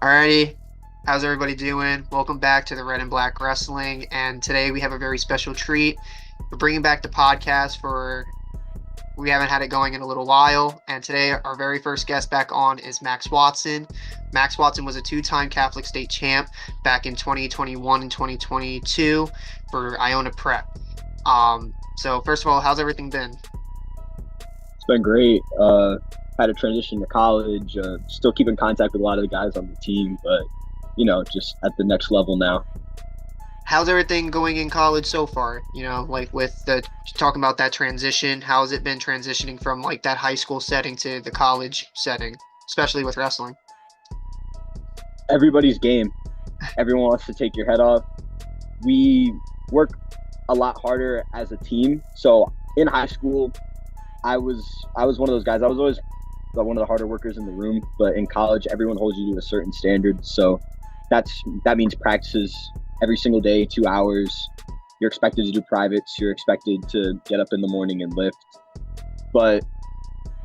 Alrighty, how's everybody doing? Welcome back to the Red and Black Wrestling, and today we have a very special treat. We're bringing back the podcast we haven't had it going in a little while, and today our very first guest back on is Max Watson. Max Watson was a two-time Catholic State champ back in 2021 and 2022 for Iona Prep. So first of all, how's everything been? It's been great. Had a transition to college, still keep in contact with a lot of the guys on the team, but, just at the next level now. How's everything going in college so far? Like with talking about that transition, how has it been transitioning from like that high school setting to the college setting, especially with wrestling? Everybody's game. Everyone wants to take your head off. We work a lot harder as a team. So in high school, I was one of those guys. I was always one of the harder workers in the room, but in college, everyone holds you to a certain standard. So that means practices every single day, 2 hours. You're expected to do privates. You're expected to get up in the morning and lift. But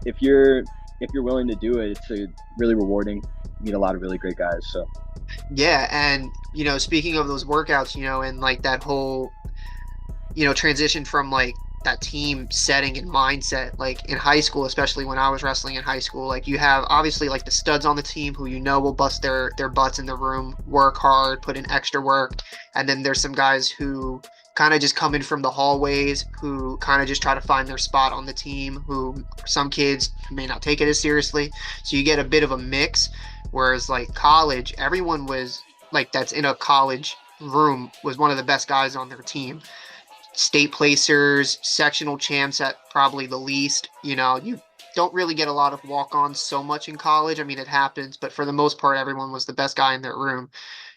if you're willing to do it, it's really rewarding. You meet a lot of really great guys. So yeah, and speaking of those workouts, and like that whole transition from like that team setting and mindset, like in high school, especially when I was wrestling in high school, like you have obviously like the studs on the team who will bust their butts in the room, work hard, put in extra work, and then there's some guys who kind of just come in from the hallways, who kind of just try to find their spot on the team, who some kids may not take it as seriously, so you get a bit of a mix. Whereas like college, everyone was like, that's in a college room, was one of the best guys on their team. State placers, sectional champs at probably the least. You don't really get a lot of walk-ons so much in college. I mean, it happens, but for the most part, everyone was the best guy in their room.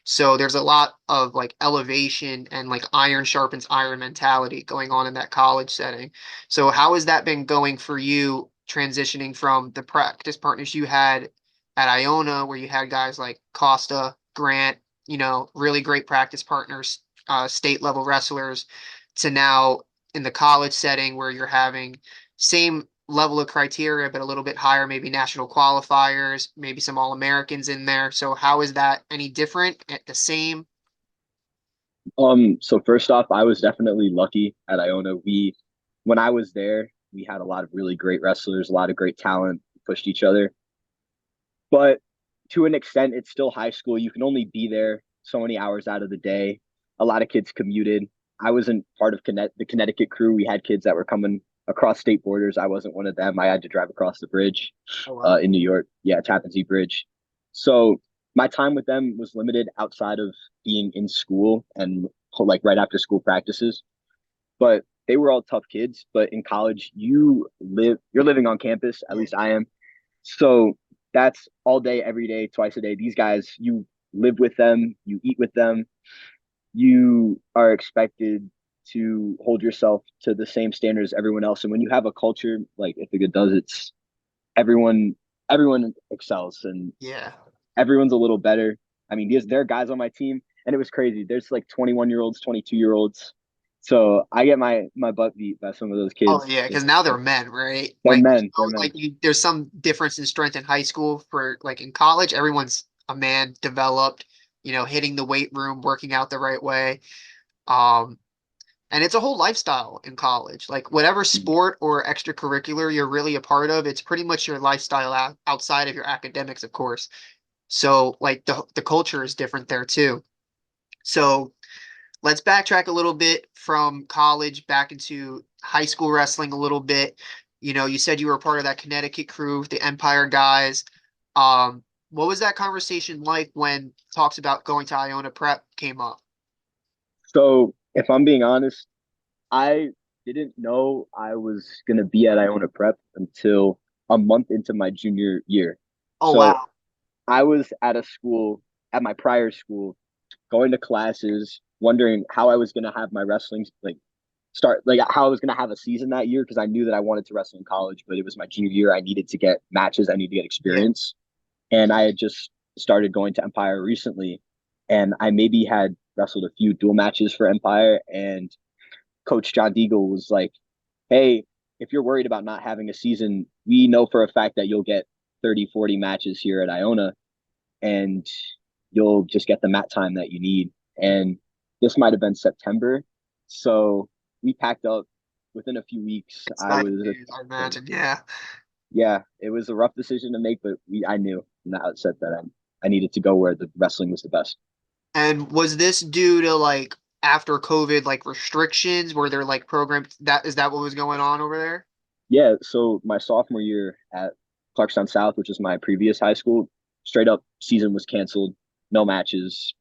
So there's a lot of like elevation and like iron sharpens iron mentality going on in that college setting. So how has that been going for you, transitioning from the practice partners you had at Iona, where you had guys like Costa, Grant, really great practice partners, state level wrestlers, to now in the college setting where you're having same level of criteria, but a little bit higher, maybe national qualifiers, maybe some All-Americans in there. So how is that any different, the same? So first off, I was definitely lucky at Iona. When I was there, we had a lot of really great wrestlers, a lot of great talent, pushed each other. But to an extent, it's still high school. You can only be there so many hours out of the day. A lot of kids commuted. I wasn't part of the Connecticut crew. We had kids that were coming across state borders. I wasn't one of them. I had to drive across the bridge in New York. Yeah, Tappan Zee Bridge. So my time with them was limited outside of being in school and like right after school practices. But they were all tough kids. But in college, you're living on campus. At least I am. So that's all day, every day, twice a day. These guys, you live with them, you eat with them. You are expected to hold yourself to the same standards as everyone else. And when you have a culture like Ithaca does, it's everyone excels and Yeah, everyone's a little better. I mean, there are guys on my team, and it was crazy. There's like 21-year-olds, 22-year-olds. So I get my butt beat by some of those kids. oh yeah, because now they're men, right? They're Like, men. They're men. like there's some difference in strength in high school for like in college, everyone's a man, developed, hitting the weight room, working out the right way. And it's a whole lifestyle in college. Like whatever sport or extracurricular you're really a part of, it's pretty much your lifestyle outside of your academics, of course. So like the culture is different there too. So let's backtrack a little bit from college back into high school wrestling a little bit. You said you were part of that Connecticut crew, the Empire guys. What was that conversation like when talks about going to Iona Prep came up? So if I'm being honest, I didn't know I was going to be at Iona Prep until a month into my junior year. Oh, So wow. I was at my prior school, going to classes, wondering how I was going to have my wrestling how I was going to have a season that year, because I knew that I wanted to wrestle in college, but it was my junior year. I needed to get matches. I needed to get experience. And I had just started going to Empire recently, and I maybe had wrestled a few dual matches for Empire, and Coach John Deagle was like, "Hey, if you're worried about not having a season, we know for a fact that you'll get 30, 40 matches here at Iona, and you'll just get the mat time that you need." And this might have been September. So we packed up within a few weeks. It's I nice, was, dude, I imagine. Yeah. yeah, it was a rough decision to make, but I knew from the outset that I needed to go where the wrestling was the best. And was this due to like after COVID like restrictions? Were there like programs that is that what was going on over there? Yeah, so my sophomore year at Clarkstown South, which is my previous high school, straight up season was canceled, no matches.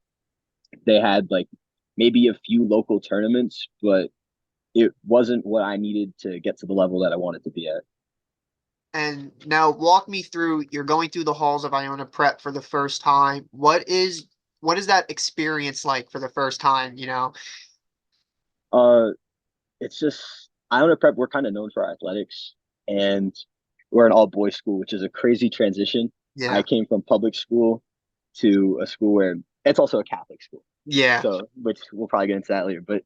They had like maybe a few local tournaments, but it wasn't what I needed to get to the level that I wanted to be at. And now walk me through, you're going through the halls of Iona Prep for the first time. What is that experience like for the first time, you know? Uh, it's just Iona Prep. We're kind of known for our athletics, and we're an all boys school, which is a crazy transition. I Yeah. came from public school to a school where it's also a Catholic school, Yeah. so which we'll probably get into that later. But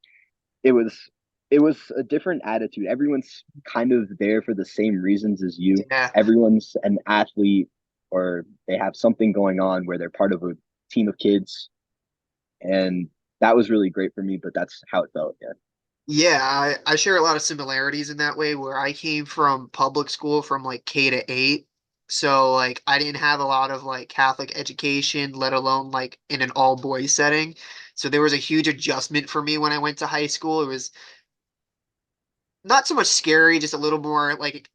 it was it was a different attitude. Everyone's kind of there for the same reasons as you. Yeah. Everyone's an athlete or they have something going on where they're part of a team of kids. And that was really great for me, but that's how it felt. Yeah. Yeah, I share a lot of similarities in that way where I came from public school from like K to 8. So like I didn't have a lot of like Catholic education, let alone like in an all boys setting. So there was a huge adjustment for me when I went to high school. It was not so much scary, just a little more like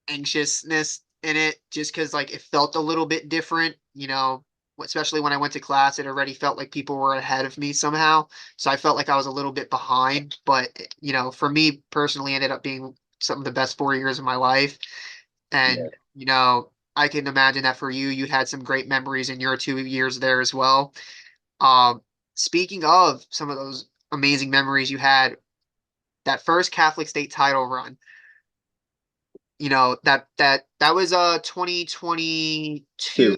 anxiousness in it just because like it felt a little bit different, you know, especially when I went to class, it already felt like people were ahead of me somehow. So I felt like I was a little bit behind, but you know, for me personally, ended up being some of the best 4 years of my life. Yeah. And, you know, I can imagine that for you, you had some great memories in your 2 years there as well. Um, Speaking of some of those amazing memories you had, that first Catholic state title run, you know, that was 2022. Two.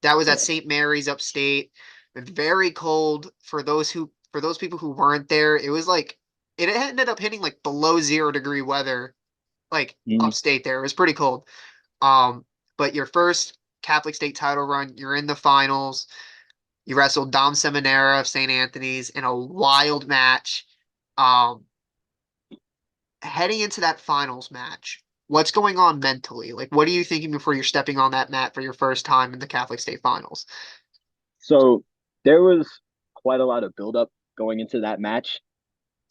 That was at Yeah. St. Mary's upstate. Very cold for those people who weren't there. It was like it ended up hitting like below 0 degree weather, like Mm. upstate there. It was pretty cold. Um, but your first Catholic state title run, you're in the finals. You wrestled Dom Seminara of St. Anthony's in a wild match. Um, Heading into that finals match, what's going on mentally? Like, what are you thinking before you're stepping on that mat for your first time in the Catholic State Finals? So there was quite a lot of buildup going into that match.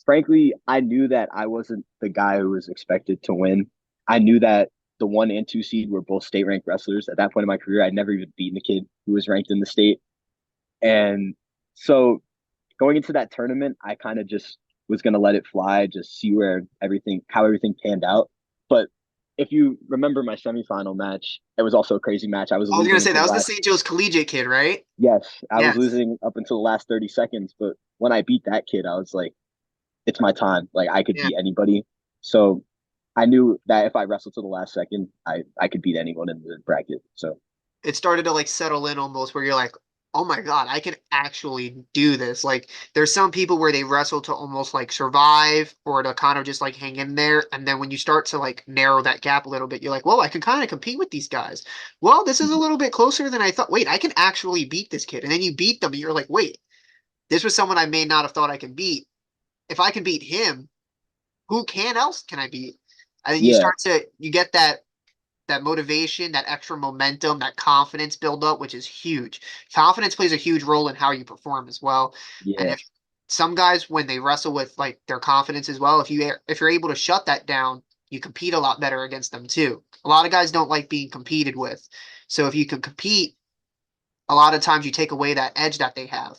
Frankly, I knew that I wasn't the guy who was expected to win. I knew that the 1 and 2 seed were both state ranked wrestlers. At that point in my career, I'd never even beaten a kid who was ranked in the state. And so going into that tournament, I kind of just was going to let it fly, just see how everything panned out. But if you remember my semifinal match, it was also a crazy match. I was I was gonna losing say until that the was the last, St. Joe's collegiate kid, right? yes, I was Yes. losing up until the last 30 seconds. But when I beat that kid, I was like, it's my time. Like I could Yeah. beat anybody. So I knew that if I wrestled to the last second, I could beat anyone in the bracket. So It started to like settle in almost where you're like, oh my God, I can actually do this. Like there's some people where they wrestle to almost like survive or to kind of just like hang in there. And then when you start to like narrow that gap a little bit, you're like, well, I can kind of compete with these guys. Well, this is a little bit closer than I thought. Wait, I can actually beat this kid. And then you beat them and you're like, wait, this was someone I may not have thought I could beat. If I can beat him, who can else can I beat? And then yeah, you get that motivation, that extra momentum, that confidence build up, which is huge. Confidence plays a huge role in how you perform as well. And yeah. if some guys, when they wrestle with like their confidence as well, if you're able to shut that down, you compete a lot better against them too. A lot of guys don't like being competed with. So if you can compete, a lot of times you take away that edge that they have.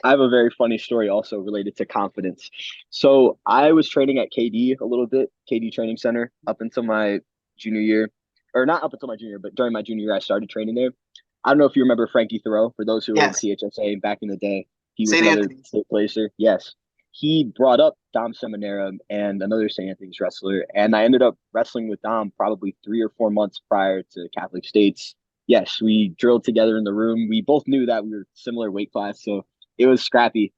I have a very funny story also related to confidence. So I was training at KD a little bit, KD Training Center, up until my junior year, or not up until my junior, but during my junior year, I started training there. I don't know if you remember Frankie Thoreau. For those who were in Yes. CHSAA back in the day, he was St. another Anthony's. state placer. Yes, he brought up Dom Seminara and another St. Anthony's wrestler, and I ended up wrestling with Dom probably 3 or 4 months prior to Catholic States. Yes, we drilled together in the room. We both knew that we were similar weight class, so it was scrappy.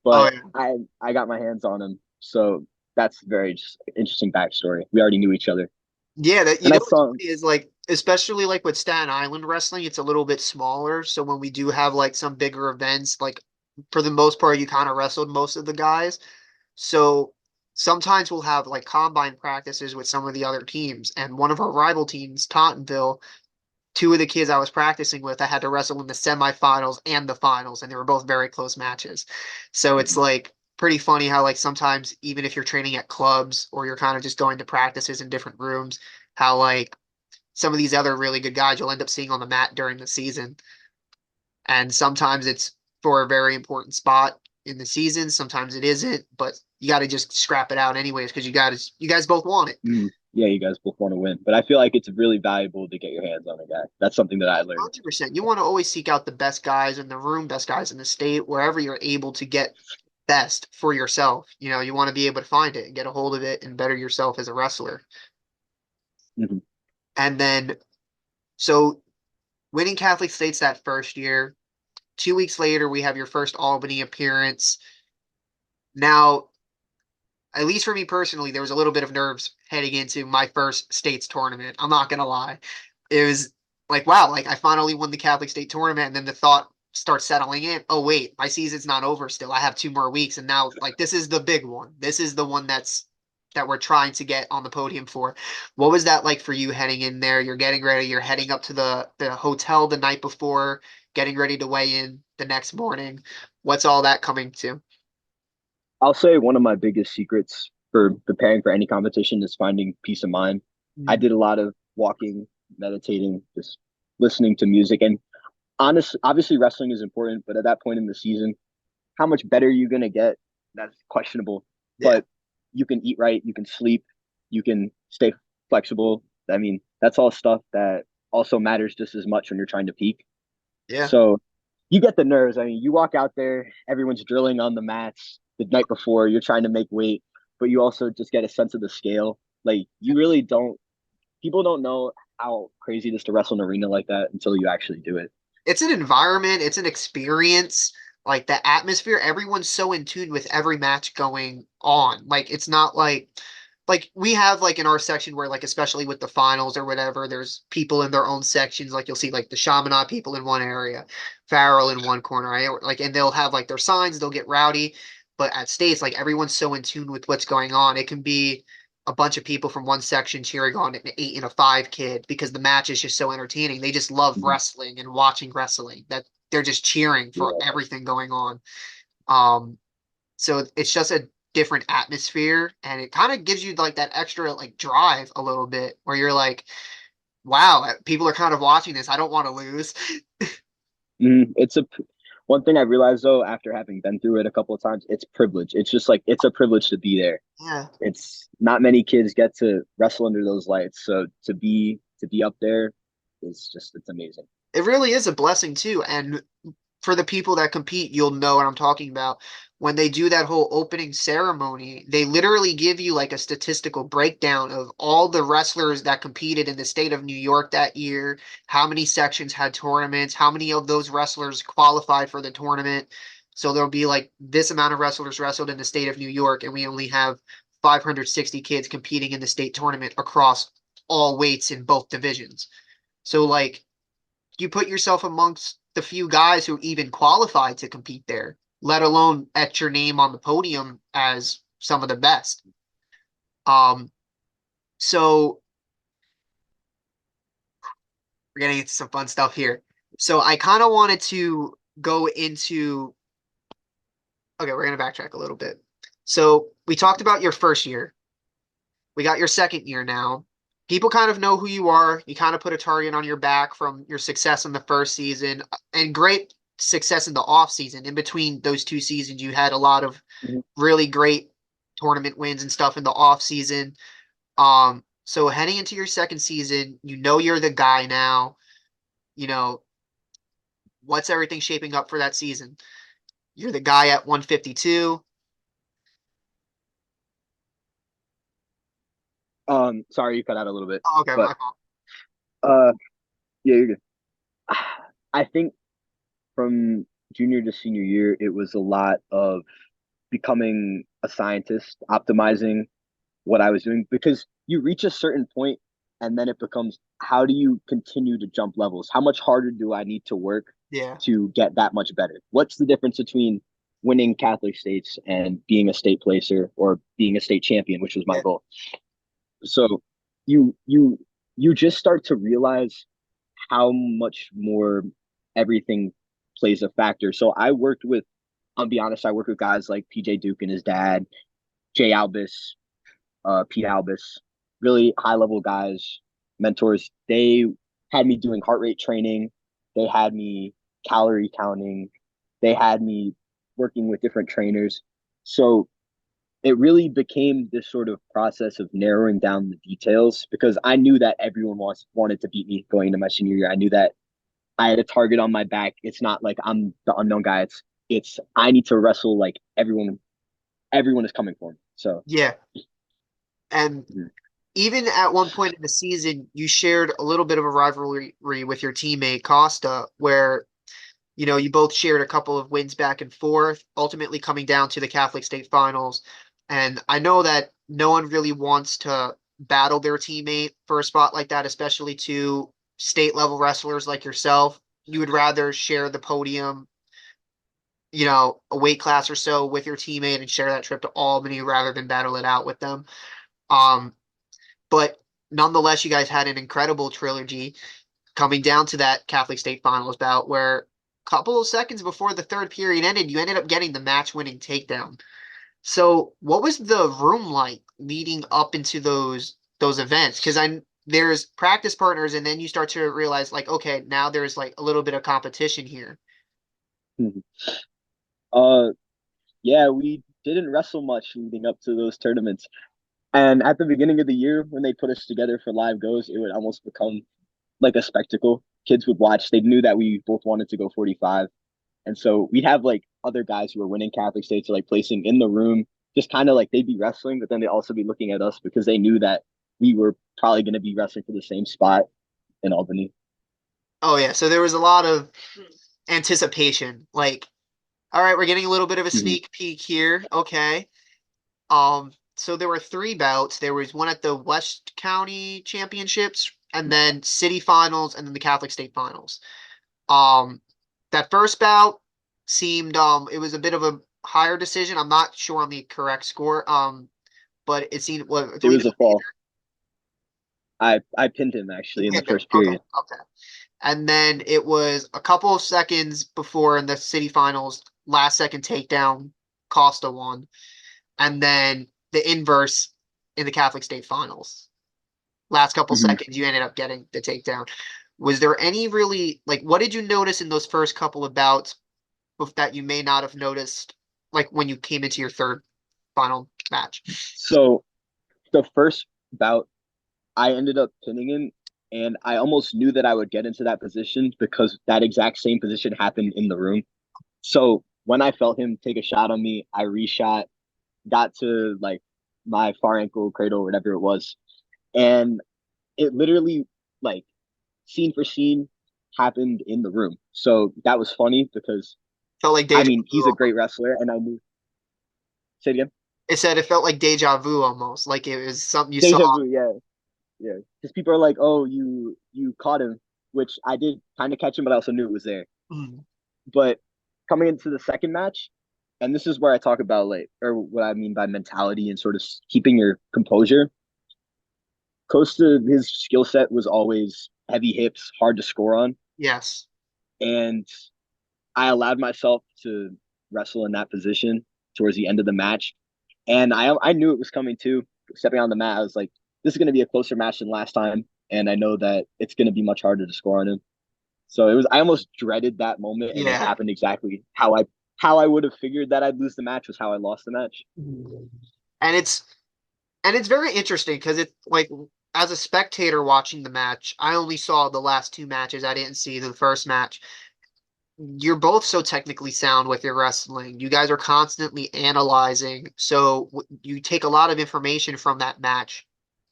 Oh But yeah. I got my hands on him, so that's very just interesting backstory. We already knew each other, Yeah, that and what's that's funny is like especially like with Staten Island wrestling, it's a little bit smaller. So when we do have like some bigger events, like for the most part, you kind of wrestled most of the guys. So sometimes we'll have like combine practices with some of the other teams. And one of our rival teams, Tottenville, two of the kids I was practicing with, I had to wrestle in the semifinals and the finals, and they were both very close matches. So it's like pretty funny how like sometimes even if you're training at clubs or you're kind of just going to practices in different rooms, how like some of these other really good guys you'll end up seeing on the mat during the season. And sometimes it's for a very important spot in the season. Sometimes it isn't, but you got to just scrap it out anyways because you guys both want it. yeah, you guys both want to win. But I feel like it's really valuable to get your hands on a guy. That's something that I learned. 100%. You want to always seek out the best guys in the room, best guys in the state, wherever you're able to get best for yourself. You know, you want to be able to find it and get a hold of it and better yourself as a wrestler. Mhm. And then, so winning Catholic States that first year, 2 weeks later, we have your first Albany appearance. Now, at least for me personally, there was a little bit of nerves heading into my first states tournament. I'm not gonna lie. It was like, wow, like I finally won the Catholic State tournament, and then the thought starts settling in. Oh wait, my season's not over still. I have 2 more weeks, and now like this is the big one. This is the one that we're trying to get on the podium for. What was that like for you heading in there? You're getting ready, you're heading up to the hotel the night before, getting ready to weigh in the next morning. What's all that coming to? I'll say one of my biggest secrets for preparing for any competition is finding peace of mind. I Mm. did a lot of walking, meditating, just listening to music. And obviously, wrestling is important, but at that point in the season, how much better you're going to get, that's questionable. Yeah. But you can eat right, you can sleep, you can stay flexible. I mean, that's all stuff that also matters just as much when you're trying to peak. Yeah. So you get the nerves. I mean, you walk out there, everyone's drilling on the mats the night before, you're trying to make weight, but you also just get a sense of the scale. Like you really don't, people don't know how crazy it is to wrestle in an arena like that until you actually do it. It's an environment, it's an experience. Like the atmosphere, everyone's so in tune with every match going on. Like it's not like we have like in our section where like especially with the finals or whatever, there's people in their own sections. Like you'll see like the Chaminade people in one area, Farrell in one corner, right? Like and they'll have like their signs, they'll get rowdy. But at states, like everyone's so in tune with what's going on. It can be a bunch of people from one section cheering on an 8 and a 5 kid because the match is just so entertaining. They just love Mhm. wrestling and watching wrestling. That they're just cheering for Yeah. everything going on. Um, so it's just a different atmosphere, and it kind of gives you like that extra like drive a little bit, where you're like, wow, people are kind of watching this. I don't want to lose. It's a one thing I realized though after having been through it a couple of times, it's privilege. It's just like it's a privilege to be there. Yeah. It's not many kids get to wrestle under those lights, so to be up there is just it's amazing. It really is a blessing too. And for the people that compete, you'll know what I'm talking about. When they do that whole opening ceremony, they literally give you like a statistical breakdown of all the wrestlers that competed in the state of New York that year, how many sections had tournaments, how many of those wrestlers qualified for the tournament. So there'll be like this amount of wrestlers wrestled in the state of New York, and we only have 560 kids competing in the state tournament across all weights in both divisions. So like you put yourself amongst the few guys who even qualified to compete there, let alone etch your name on the podium as some of the best. Um, so we're getting into some fun stuff here. So I kind of wanted to go into okay, we're gonna backtrack a little bit. So we talked about your first year. We got your second year now. People kind of know who you are. You kind of put a target on your back from your success in the first season and great success in the off season. In between those two seasons, you had a lot of Mhm. really great tournament wins and stuff in the off season. So heading into your second season, you know you're the guy now. You know, what's everything shaping up for that season? You're the guy at 152. Sorry you cut out a little bit, Oh, okay, but my fault. uh, yeah, you're good. I think from junior to senior year, it was a lot of becoming a scientist, optimizing what I was doing because you reach a certain point and then it becomes how do you continue to jump levels? How much harder do I need to work Yeah. to get that much better? What's the difference between winning Catholic states and being a state placer or being a state champion, which was my Yeah. goal? So you you you just start to realize how much more everything plays a factor. So I worked with, I'll be honest, I worked with guys like PJ Duke and his dad, Jay Albus, Pete Albus, really high level guys, mentors. They had me doing heart rate training. They had me calorie counting. They had me working with different trainers. So it really became this sort of process of narrowing down the details because I knew that everyone wanted to beat me going into my senior year. I knew that I had a target on my back. It's not like I'm the unknown guy. It's I need to wrestle like everyone is coming for me. So Yeah. And mhm. even at one point in the season, you shared a little bit of a rivalry with your teammate Costa, where you both shared a couple of wins back and forth, ultimately coming down to the Catholic State Finals. And I know that no one really wants to battle their teammate for a spot like that, especially to state level wrestlers like yourself. You would rather share the podium, a weight class or so with your teammate and share that trip to Albany rather than battle it out with them. Um, but nonetheless, you guys had an incredible trilogy coming down to that Catholic State Finals bout where a couple of seconds before the third period ended, you ended up getting the match winning takedown. So what was the room like leading up into those events? Because there's practice partners, and then you start to realize like, okay, now there's like a little bit of competition here. uh yeah, we didn't wrestle much leading up to those tournaments. And at the beginning of the year, when they put us together for live goes, it would almost become like a spectacle. Kids would watch. They knew that we both wanted to go 45. And so we'd have like other guys who were winning Catholic states or like placing in the room, just kind of like they'd be wrestling, but then they'd also be looking at us because they knew that we were probably going to be wrestling for the same spot in Albany. Oh yeah, so there was a lot of anticipation. Like, all right, we're getting a little bit of a Mm-hmm. sneak peek here. Okay. So there were three bouts. There was one at the West County Championships, and then city finals, and then the Catholic State Finals. Um, that first bout seemed it was a bit of a higher decision. I'm not sure on the correct score. But it seemed well, I It believe was it a was fall. I pinned him you actually in the pinned him. first Okay, period. okay. And then it was a couple of seconds before in the city finals, last second takedown, Costa won. And then the inverse in the Catholic State Finals. Last couple Mm-hmm. seconds, you ended up getting the takedown. Was there any really like what did you notice in those first couple of bouts that you may not have noticed like when you came into your third final match? So the first bout, I ended up pinning him, and I almost knew that I would get into that position because that exact same position happened in the room. So when I felt him take a shot on me, I reshot, got to like my far ankle cradle, whatever it was, and it literally like scene for scene happened in the room. So that was funny because Felt like I deja mean vu he's a great almost. wrestler, and I knew. Say it again. It said it felt like deja vu almost, like it was something you saw. Deja vu, yeah, yeah. Because people are like, "Oh, you caught him," which I did kind of catch him, but I also knew it was there. Mm. But coming into the second match, and this is where I talk about like, or what I mean by mentality and sort of keeping your composure. Costa, his skill set was always heavy hips, hard to score on, Yes. and I allowed myself to wrestle in that position towards the end of the match, and I knew it was coming too. Stepping on the mat, I was like, "This is going to be a closer match than last time," and I know that it's going to be much harder to score on him. So it was I almost dreaded that moment, and it Yeah. happened exactly how I would have figured that I'd lose the match was how I lost the match. And it's very interesting because it's like as a spectator watching the match, I only saw the last two matches. I didn't see the first match. You're both so technically sound with your wrestling. You guys are constantly analyzing. So you take a lot of information from that match,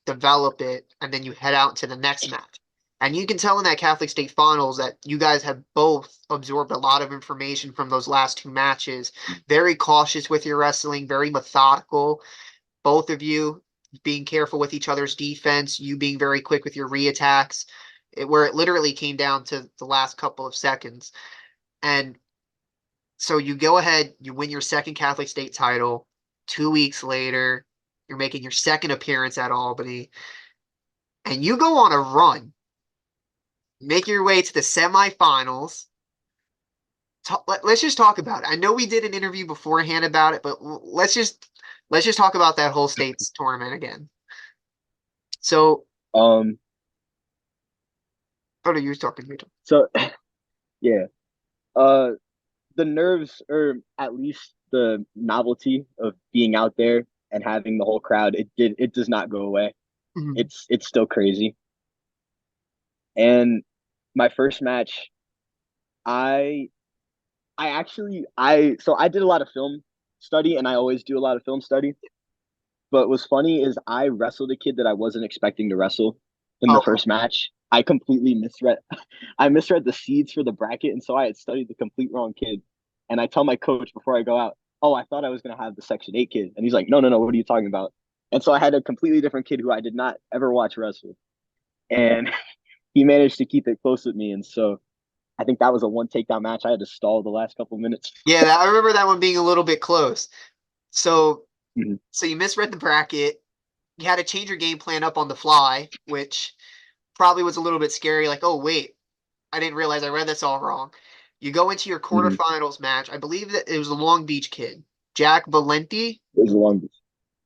develop it, and then you head out to the next match. And you can tell in that Catholic State Finals that you guys have both absorbed a lot of information from those last two matches. Very cautious with your wrestling, very methodical. Both of you being careful with each other's defense, you being very quick with your reattacks, where it literally came down to the last couple of seconds. And so you go ahead, you win your second Catholic State title. 2 weeks later, you're making your second appearance at Albany, and you go on a run, make your way to the semifinals. Let's just talk about it. I know we did an interview beforehand about it, but let's just talk about that whole states tournament again. So, Um, what are you talking about? so yeah. Uh, the nerves, or at least the novelty of being out there and having the whole crowd, it does not go away. Mhm. It's still crazy. And my first match, I I actually I did a lot of film study, and I always do a lot of film study. But what's funny is I wrestled a kid that I wasn't expecting to wrestle in the Okay. first match. I completely misread I misread the seeds for the bracket, and so I had studied the complete wrong kid. And I tell my coach before I go out, "Oh, I thought I was gonna have the Section 8 kid." And he's like, "No, no, no, what are you talking about?" And so I had a completely different kid who I did not ever watch wrestle. And he managed to keep it close with me. And so I think that was a one takedown match. I had to stall the last couple minutes. Yeah, I remember that one being a little bit close. So, Mhm. so you misread the bracket. You had to change your game plan up on the fly, which probably was a little bit scary. Like, oh wait, I didn't realize I read this all wrong. You go into your Mhm. quarterfinals match. I believe that it was a Long Beach kid, Jack Valenti. It was a long.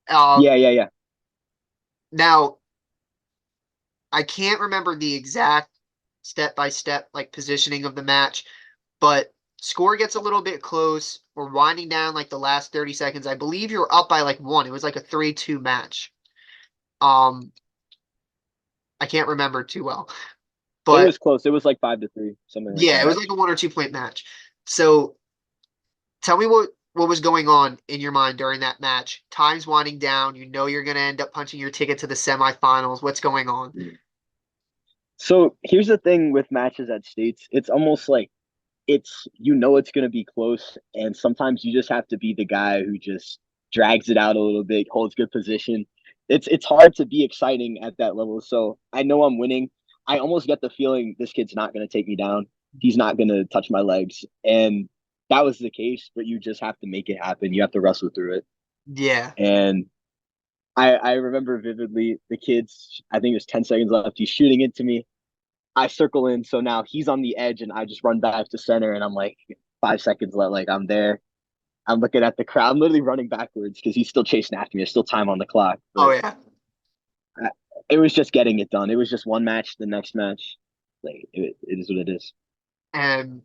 Um, Yeah, yeah, yeah. Now I can't remember the exact step by step like positioning of the match, but score gets a little bit close. We're winding down like the last 30 seconds. I believe you're up by like one. It was like a 3-2 match. Um, I can't remember too well, It but was close. It was like 5-3, something like yeah, it was that. like a 1 or 2 point match. So tell me what was going on in your mind during that match. Time's winding down. You know you're going to end up punching your ticket to the semifinals. What's going on? So here's the thing with matches at states. It's almost like it's going to be close, and sometimes you just have to be the guy who just drags it out a little bit, holds good position. It's hard to be exciting at that level. So I know I'm winning. I almost get the feeling this kid's not going to take me down. He's not going to touch my legs, and that was the case. But you just have to make it happen. You have to wrestle through it. Yeah. And I remember vividly the kids. I think it was 10 seconds left. He's shooting into me. I circle in, so now he's on the edge, and I just run back to center, and I'm like 5 seconds left, like I'm there. I'm looking at the crowd. I'm literally running backwards because he's still chasing after me. There's still time on the clock, Oh but yeah. I, it was just getting it done. It was just one match. The next match, like it is what it is. And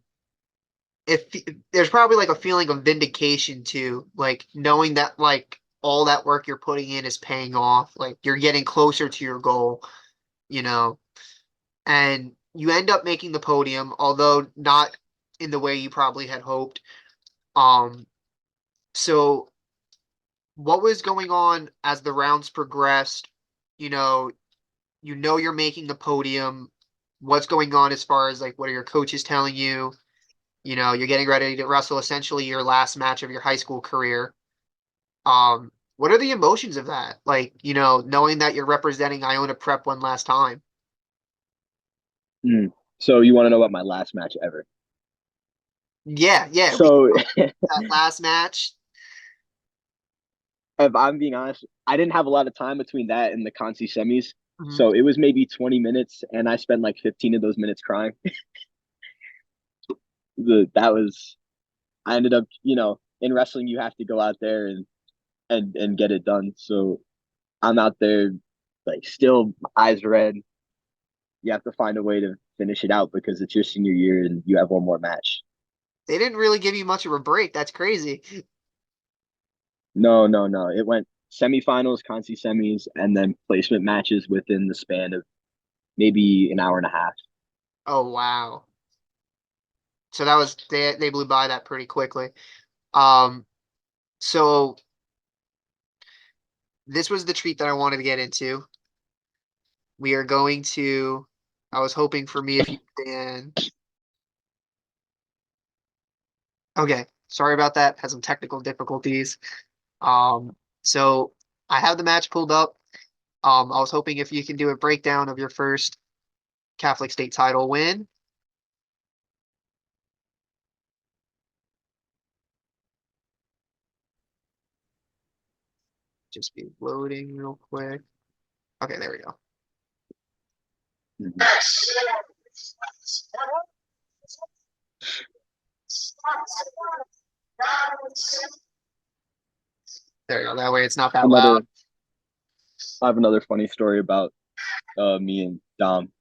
if there's probably like a feeling of vindication too, like knowing that like all that work you're putting in is paying off, like you're getting closer to your goal, you know, and you end up making the podium, although not in the way you probably had hoped. Um, so what was going on as the rounds progressed? You know, you're making the podium. What's going on as far as like what are your coaches telling you? You're getting ready to wrestle essentially your last match of your high school career. What are the emotions of that? Like, knowing that you're representing Iona Prep one last time. Mm. So you want to know about my last match ever? Yeah, yeah. We So that last match. if I'm being honest, I didn't have a lot of time between that and the Conci semis. Mhm. So it was maybe 20 minutes, and I spent like 15 of those minutes crying. That was I ended up, in wrestling, you have to go out there and get it done. So I'm out there, like, still eyes red. You have to find a way to finish it out because it's your senior year and you have one more match. They didn't really give you much of a break. That's crazy. No, no, no. It went semifinals, conci semis, and then placement matches within the span of maybe an hour and a half. Oh wow. So that was they blew by that pretty quickly. Um, so this was the treat that I wanted to get into. We are going to I was hoping for me if you can. Okay, sorry about that. Had some technical difficulties. So I have the match pulled up. I was hoping if you can do a breakdown of your first Catholic state title win. Just be loading real quick. Okay, there we go. Mhm. There you go. That way it's not that loud. Another, I have another funny story about me and Dom.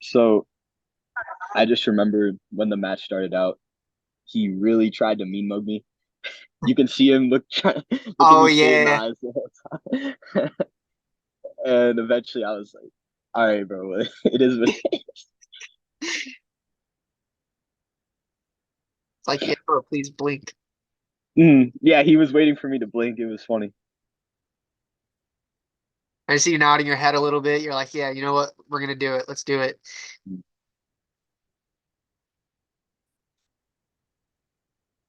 So I just remember when the match started out, he really tried to mean mug me. You can see him looking Oh me straight in the yeah. eyes the whole time. And eventually I was like, all right, bro, it is what it It's like, yeah, bro, please blink. is. Yeah, he was waiting for me to blink. It was funny. I see you nodding your head a little bit. You're like, yeah, you know what? We're gonna do it. Let's do it.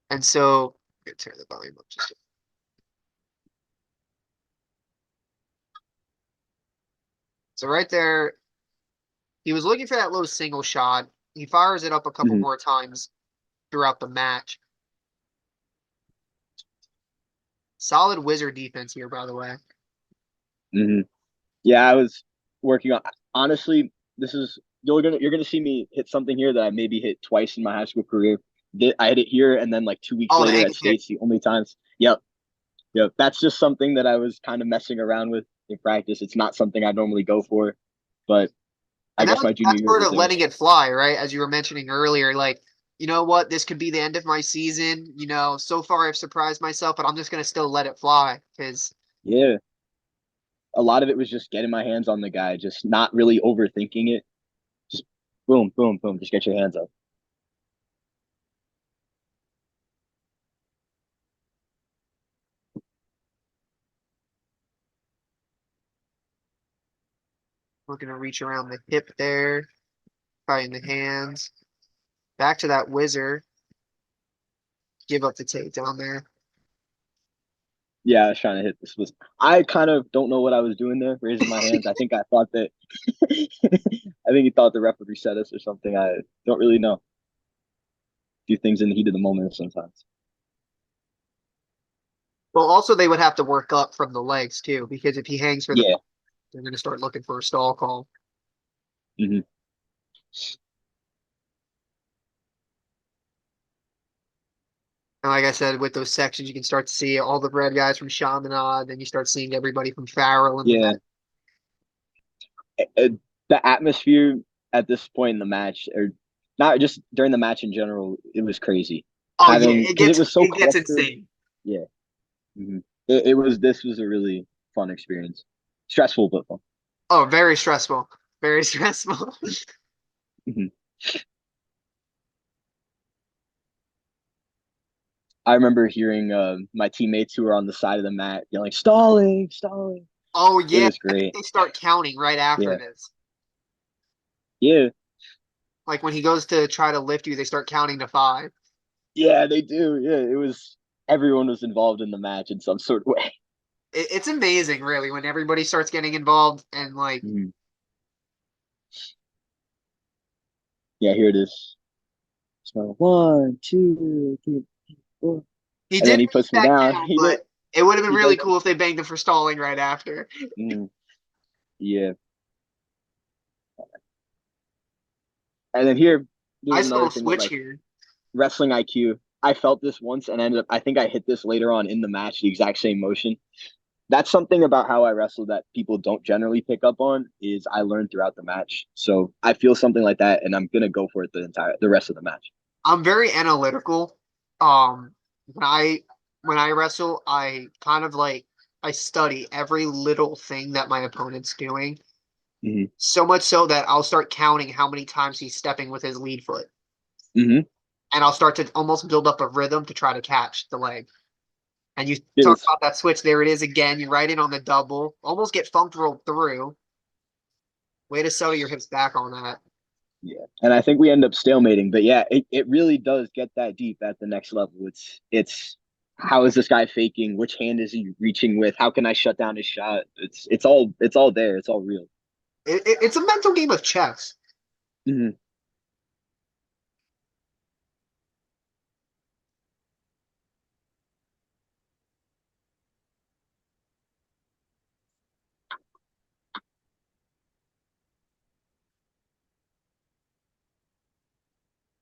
And so, I'm gonna turn the volume up just. So right there, he was looking for that low single shot. He fires it up a couple Hmm. more times throughout the match. Solid wizard defense here, by the way. Hmm. Yeah, I was working on. Honestly, this is you're gonna see me hit something here that I maybe hit twice in my high school career. I hit it here, and then like 2 weeks Oh, the later at ankle kick. states, the only times. Yep, yep. That's just something that I was kind of messing around with in practice. It's not something I normally go for, but I And guess my junior that's year sort was of there. letting it fly, right? As you were mentioning earlier, like, you know what, this could be the end of my season. So far I've surprised myself, but I'm just gonna still let it fly because Yeah, a lot of it was just getting my hands on the guy, just not really overthinking it. Just boom, boom, boom. Just get your hands up. we're gonna reach around the hip there, fighting the hands. Back to that wizard. Give up the takedown there. Yeah, I was trying to hit this. I kind of don't know what I was doing there, raising my hands. I think I thought that. I think he thought the ref would reset us or something. I don't really know. Do things in the heat of the moment sometimes. Well, also they would have to work up from the legs too, because if he hangs for the, Yeah. they're gonna start looking for a stall call. Hmm. And like I said, with those sections, you can start to see all the red guys from Chaminade, then you start seeing everybody from Farrell in the Yeah. back. Uh, the atmosphere at this point in the match, or not just during the match in general, it was crazy. Oh yeah, Having because it was so it gets clustered. insane. Yeah. Hmm. It was this was a really fun experience. Stressful but fun. Oh, very stressful. Very stressful. Mhm. I remember hearing my teammates who were on the side of the mat yelling, "Stalling, stalling." Oh It yeah, was I think great. they start counting right after Yeah. this. Yeah. Like when he goes to try to lift you, they start counting to five. Yeah, they do. Yeah. It was everyone was involved in the match in some sort of way. It's amazing, really, when everybody starts getting involved and like Mhm. Yeah, here it is. So 1, 2, 3, 4. he And then did he make puts me that down. count, but it would have been He really does. cool if they banged him for stalling right after. Mm, yeah. And then here, this is Nice another little thing with switch like here. wrestling IQ. I felt this once and ended up, I think I hit this later on in the match, the exact same motion. That's something about how I wrestle that people don't generally pick up on is I learned throughout the match. So I feel something like that and I'm gonna go for it the rest of the match. I'm very analytical. Um, when I wrestle, I kind of like I study every little thing that my opponent's doing. Hmm. So much so that I'll start counting how many times he's stepping with his lead foot. Hmm. And I'll start to almost build up a rhythm to try to catch the leg. And you It talk is. about that switch. There it is again. You right in on the double. Almost get funked rolled through. Way to settle your hips back on that. Yeah. And I think we end up stalemating. But yeah, it really does get that deep at the next level. It's how is this guy faking? Which hand is he reaching with? How can I shut down his shot? It's all there. It's all real. It's a mental game of chess. Mhm.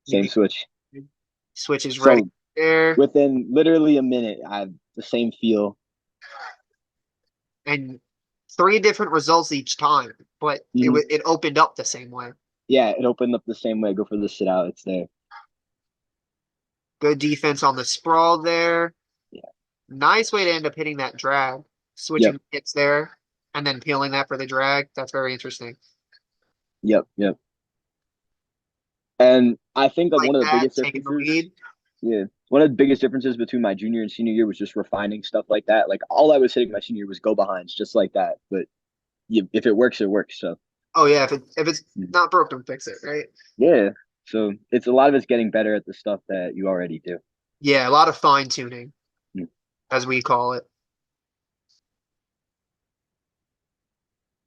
Same switch. Switch is ready So there, within literally a minute, I have the same feel. and three different results each time, but Mhm. it opened up the same way. Yeah, it opened up the same way. Go for the sit out. It's there. Good defense on the sprawl there. Yeah. Nice way to end up hitting that drag. Yep. Switching hits there and then peeling that for the drag. That's very interesting. Yep. Yep. And I think like Like one of the that, biggest taking the differences, lead. yeah, one of the biggest differences between my junior and senior year was just refining stuff like that. Like all I was hitting my senior year was go behinds, just like that. But if it works, it works. So Oh yeah, if it's mm, not broke, don't fix it, right? yeah, so it's a lot of it's getting better at the stuff that you already do. Yeah, a lot of fine tuning, Mm. as we call it.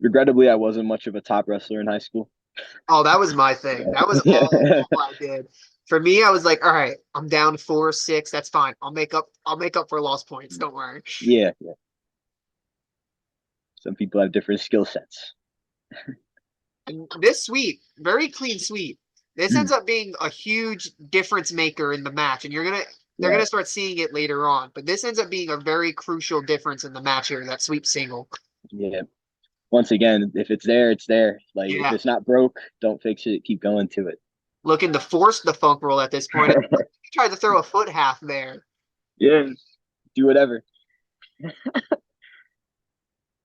Regrettably, I wasn't much of a top wrestler in high school. Oh, that was my thing. That was Yeah, all I did. For me, I was like, all right, I'm down 4-6. That's fine. I'll make up for lost points. Don't worry. yeah, yeah. Some people have different skill sets. And this sweep, very clean sweep. This ends Mm. up being a huge difference maker in the match, and they're Yeah, gonna start seeing it later on. But this ends up being a very crucial difference in the match here. That sweep single. yeah. Once again, if it's there, it's there. Like if Yeah, it's not broke, don't fix it. Keep going to it. looking to force the funk roll at this point. He tried to throw a foot half there. Yeah, do whatever.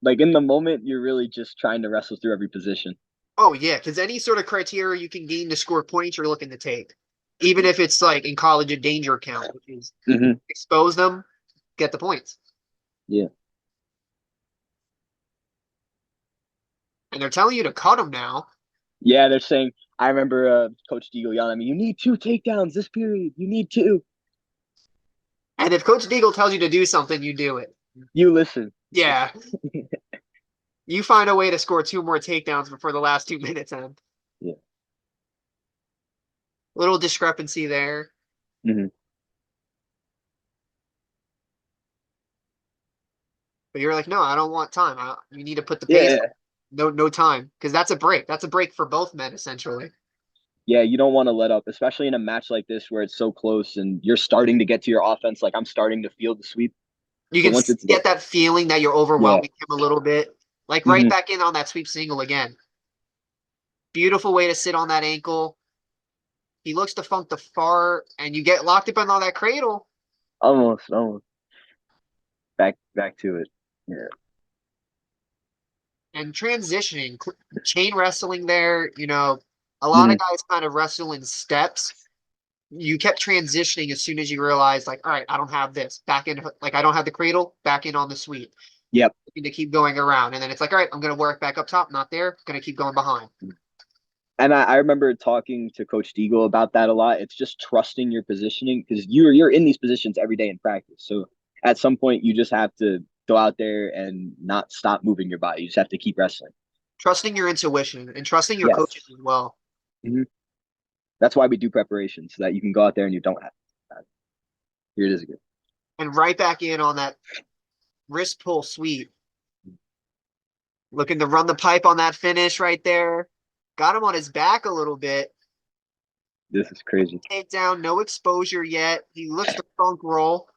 Like in the moment, you're really just trying to wrestle through every position. Oh yeah, because any sort of criteria you can gain to score points, you're looking to take. Even Yeah. if it's like in college a danger count, which is Hmm. expose them, get the points. Yeah. And they're telling you to cut them now. Yeah, they're saying. I remember Coach Deagle yelling at me, "You need two takedowns this period. You need two. And if Coach Deagle tells you to do something, you do it. You listen." Yeah. You find a way to score two more takedowns before the last 2 minutes end. Yeah. Little discrepancy there. Hmm. But you're like, no, I don't want time. You need to put the pace. Yeah. No time. Because that's a break. That's a break for both men, essentially. Yeah, you don't want to let up, especially in a match like this where it's so close and you're starting to get to your offense. Like I'm starting to feel the sweep, You but can once it's there, get that feeling that you're yeah. overwhelming him a little bit. Like right Hmm. back in on that sweep single again. Beautiful way to sit on that ankle. He looks to funk the far, and you get locked up on all that cradle. Almost. Back to it. Yeah. And transitioning, chain wrestling there, a lot of Hmm. guys kind of wrestle in steps. You kept transitioning as soon as you realized, like, all right, I don't have this. Back in, like, I don't have the cradle, back in on the sweep. Yep. To keep going around. And then it's like, all right, I'm going to work back up top, not there, going to keep going behind. And I remember talking to Coach Deagle about that a lot. It's just trusting your positioning because you're in these positions every day in practice. So at some point, you just have to go out there and not stop moving your body. You just have to keep wrestling. Trusting your intuition and trusting your Yes. coaches as well. Hmm. That's why we do preparation so that you can go out there and you don't have to. Here it is again. And right back in on that wrist pull sweep. Looking to run the pipe on that finish right there. Got him on his back a little bit. This is crazy. Takedown, no exposure yet. He looks to funk roll.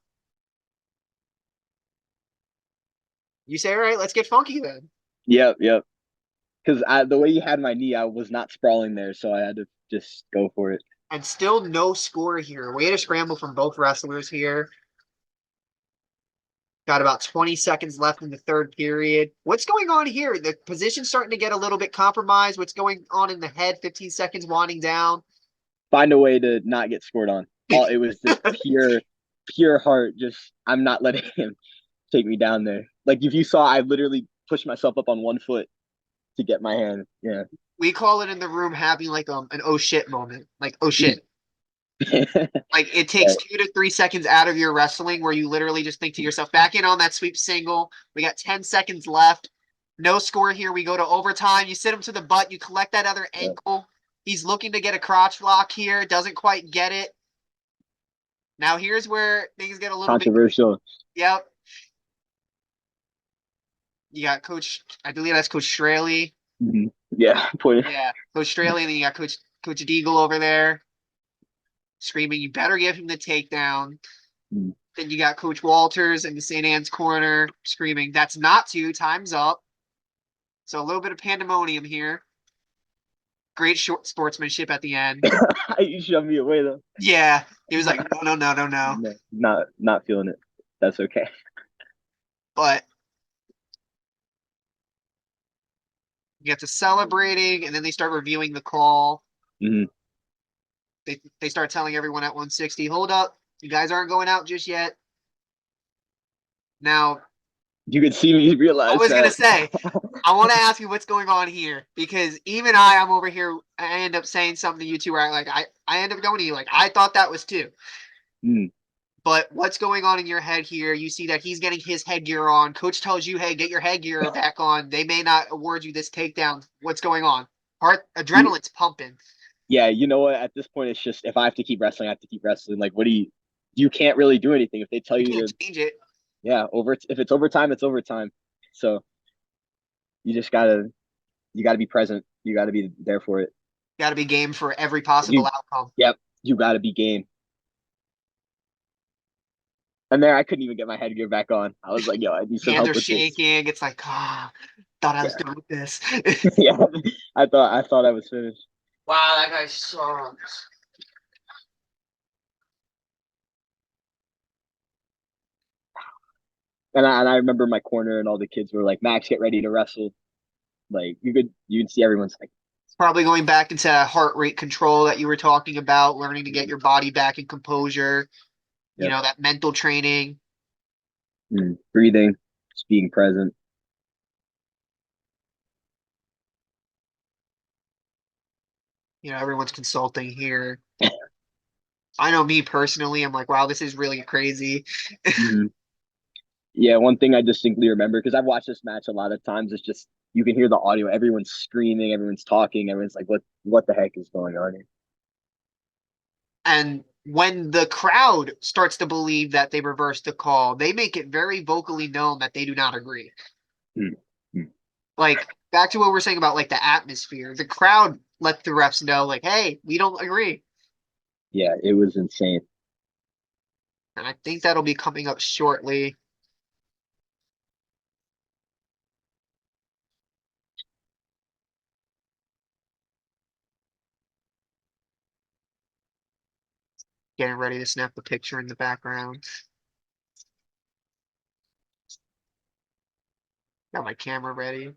You say, all right, let's get funky then. Yep. Because the way you had my knee, I was not sprawling there, so I had to just go for it. And still no score here. Way to scramble from both wrestlers here. Got about 20 seconds left in the third period. What's going on here? The position's starting to get a little bit compromised. What's going on in the head? 15 seconds winding down. Find a way to not get scored on. It was just pure heart. Just I'm not letting him take me down there. Like if you saw, I literally pushed myself up on one foot to get my hand. Yeah. We call it in the room having like an oh shit moment. Like, oh shit. Like it takes 2 to 3 seconds out of your wrestling where you literally just think to yourself, back in on that sweep single. We got 10 seconds left. No score here. We go to overtime. You sit him to the butt. You collect that other Yeah. ankle. He's looking to get a crotch lock here. Doesn't quite get it. Now here's where things get a little bit. Controversial. Yep. You got Coach, I believe that's Coach Straley. Mm-hmm. Yeah. Yeah, Coach Straley, and then you got Coach Deagle over there screaming, "You better give him the takedown." Mm. Then you got Coach Walters in the St. Anne's corner screaming, "That's not to. Time's up." So a little bit of pandemonium here. Great short sportsmanship at the end. You shoved me away though. Yeah, he was like, "No, no, no, no, no." No, not feeling it. That's okay. But you get to celebrating, and then they start reviewing the call. Mm-hmm. They start telling everyone at 160, "Hold up, you guys aren't going out just yet." Now, You could see me I realize was gonna that. say, I want to ask you what's going on here because even I'm over here. I end up saying something to you two where I end up going to you like I thought that was two. Mm. But what's going on in your head here? You see that he's getting his headgear on. Coach tells you, "Hey, get your headgear back on." They may not award you this takedown. What's going on? Adrenaline's pumping. Yeah, you know what? At this point, it's just if I have to keep wrestling, I have to keep wrestling. Like, what do you can't really do anything if they tell You you can't to. change it. Yeah, if it's overtime, it's overtime. So you just gotta be present. You gotta be there for it. Got to be game for every possible You, outcome. yep, you gotta be game. And there, I couldn't even get my headgear back on. I was like, yo, I need some Hands help are with this. shaking. It's like, thought I was Yeah, done with this. yeah. I thought I was finished. Wow, that guy sucks. And I remember my corner and all the kids were like, Max, get ready to wrestle. Like you could see everyone's like, Probably going back into heart rate control that you were talking about, learning to get your body back in composure, yep, that mental training. breathing, just being present. Everyone's consulting here. I know me personally, I'm like, wow, this is really crazy. Mm-hmm. Yeah, one thing I distinctly remember because I've watched this match a lot of times. It's just you can hear the audio. Everyone's screaming. Everyone's talking. Everyone's like, "What the heck is going on here?" And when the crowd starts to believe that they reversed the call, they make it very vocally known that they do not agree. Mm-hmm. Like back to what we're saying about like the atmosphere, the crowd let the refs know, like, hey, we don't agree. Yeah, it was insane. And I think that'll be coming up shortly. Getting ready to snap the picture in the background. Got my camera ready.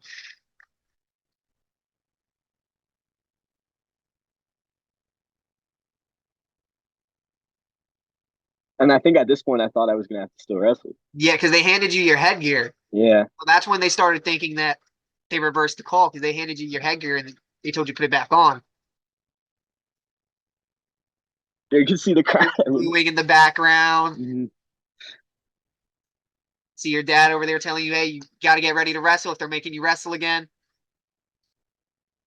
And I think at this point, I thought I was gonna have to still wrestle. Yeah, because they handed you your headgear. Yeah, Well, that's when they started thinking that they reversed the call because they handed you your headgear and they told you to put it back on. you can see the crowd. Booing in the background. Mm-hmm. See your dad over there telling you, hey, you got to get ready to wrestle if they're making you wrestle again.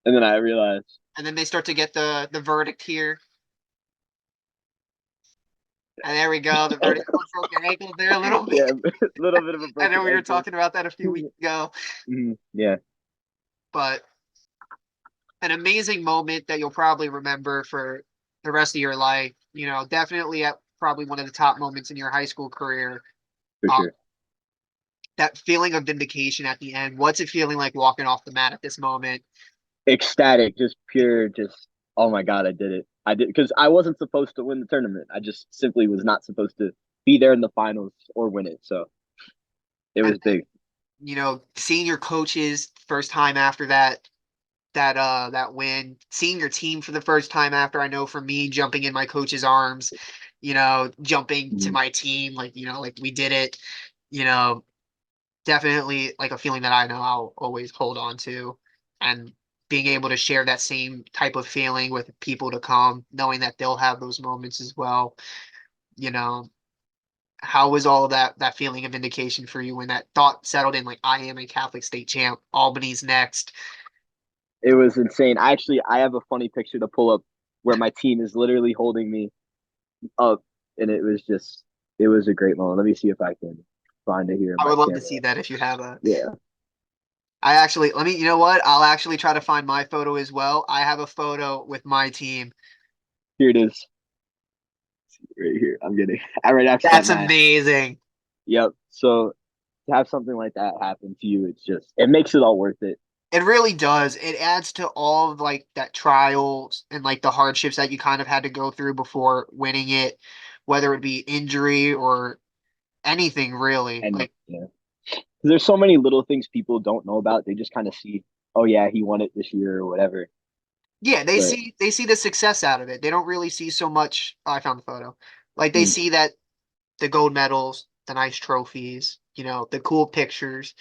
And then I realized. And then they start to get the verdict here. And there we go. The verdict broke your ankle there a little bit. Yeah, a little bit of a I know broken we were ankle. talking about that a few weeks ago. Mm-hmm. Yeah, But an amazing moment that you'll probably remember for the rest of your life. Definitely at probably one of the top moments in your high school career. for Um, sure. that feeling of vindication at the end. What's it feeling like walking off the mat at this moment? Ecstatic, just pure, just oh my god, I did it. I did because I wasn't supposed to win the tournament. I just simply was not supposed to be there in the finals or win it. So it And was big. seeing your coaches first time after that win, seeing your team for the first time after. I know for me, jumping in my coach's arms, jumping to Mhm. my team, like we did it. You know, definitely like a feeling that I know I'll always hold on to. and being able to share that same type of feeling with people to come, knowing that they'll have those moments as well. You know, how was all of that feeling of vindication for you when that thought settled in, like, I am a Catholic state champ, Albany's next? It was insane. I have a funny picture to pull up where my team is literally holding me up, and it was a great moment. Let me see if I can find it here in I my would love to camera. see that if you have a. Yeah, I actually, let me, you know what? I'll actually try to find my photo as well. I have a photo with my team. here it is, right here. I'm getting I right next to that That's match. amazing. Yep. So to have something like that happen to you, it makes it all worth it. It really does. It adds to all of like that trials and like the hardships that you kind of had to go through before winning it, whether it be injury or anything really. And Like, yeah, there's so many little things people don't know about. They just kind of see, oh yeah, he won it this year or whatever. yeah, But they see the success out of it. They don't really see so much. Oh, I found the photo. Like they mm, see that the gold medals, the nice trophies, the cool pictures,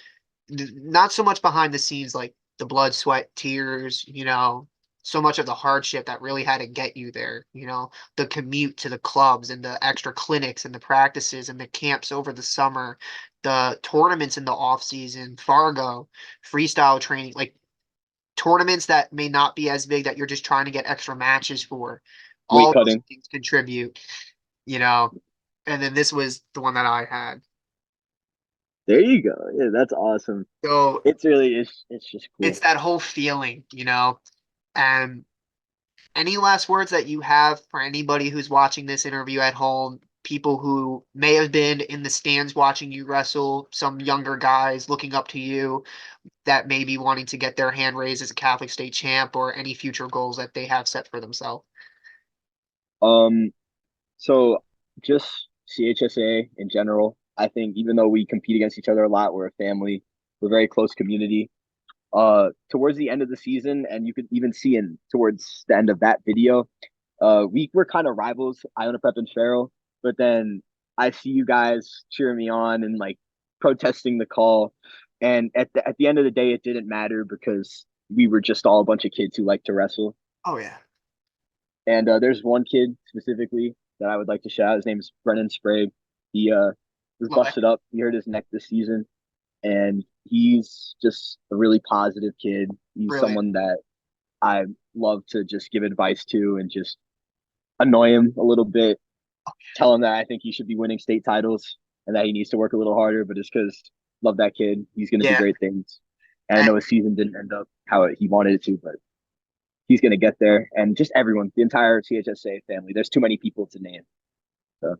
not so much behind the scenes, like the blood, sweat, tears, so much of the hardship that really had to get you there, the commute to the clubs and the extra clinics and the practices and the camps over the summer, the tournaments in the off season, Fargo, freestyle training, like tournaments that may not be as big that you're just trying to get extra matches for. weight All those cutting. things contribute, you know. And then this was the one that I had. There you go. Yeah, that's awesome. So It's just it's cool. that whole feeling. And any last words that you have for anybody who's watching this interview at home, people who may have been in the stands watching you wrestle, some younger guys looking up to you that may be wanting to get their hand raised as a Catholic state champ, or any future goals that they have set for themselves? Um, so just CHSA in general, I think even though we compete against each other a lot, we're a family, we're a very close community. Towards the end of the season, and you could even see in towards the end of that video, we were kind of rivals, Iona Prep and Farrell, but then I see you guys cheering me on and like protesting the call. And at the end of the day, it didn't matter because we were just all a bunch of kids who like to wrestle. Oh yeah. And there's one kid specifically that I would like to shout out. His name is Brennan Sprague. He was Okay. busted up. He hurt his neck this season, and he's just a really positive kid. He's Brilliant. someone that I love to just give advice to and just annoy him a little bit, tell him that I think he should be winning state titles and that he needs to work a little harder. But it's because love that kid. He's going to do Yeah. great things. And I And know his season didn't end up how he wanted it to, but he's going to get there. And just everyone, the entire CHSA family. There's too many people to name. So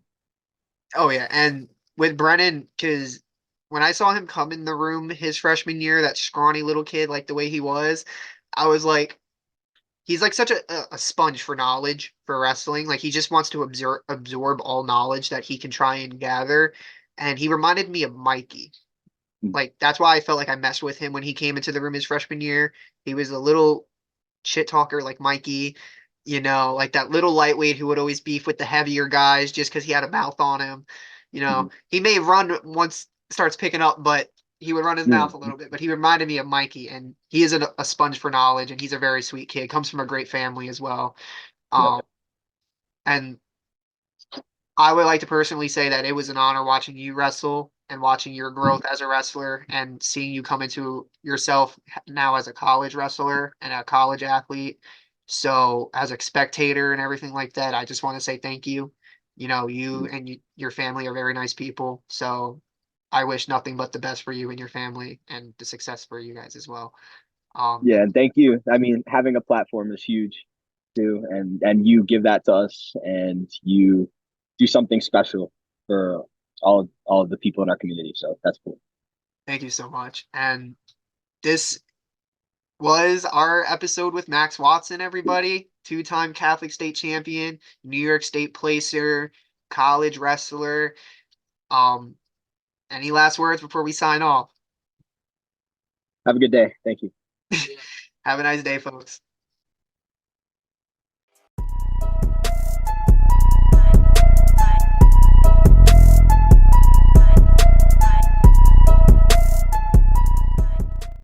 oh yeah. And with Brennan, because when I saw him come in the room his freshman year, that scrawny little kid, like the way he was, I was like, he's like such a sponge for knowledge for wrestling. Like he just wants to absorb all knowledge that he can try and gather. And he reminded me of Mikey. Like that's why I felt like I messed with him when he came into the room his freshman year. He was a little shit talker like Mikey, like that little lightweight who would always beef with the heavier guys just because he had a mouth on him. He may run once starts picking up, but he would run his mouth a little bit. But he reminded me of Mikey, and he is a sponge for knowledge, and he's a very sweet kid. Comes from a great family as well. yeah, Um, and I would like to personally say that it was an honor watching you wrestle and watching your growth as a wrestler and seeing you come into yourself now as a college wrestler and a college athlete. So, as a spectator and everything like that, I just want to say thank you. You and your family are very nice people. So, I wish nothing but the best for you and your family and the success for you guys as well. yeah. And And thank you. I mean, having a platform is huge too, and you give that to us, and you do something special for all of the people in our community. So that's cool. thank you so much. And this was our episode with Max Watson, everybody. Two-time Catholic state champion, New York State placer, college wrestler. Um, any last words before we sign off? Have a good day. Thank you. Have a nice day, folks.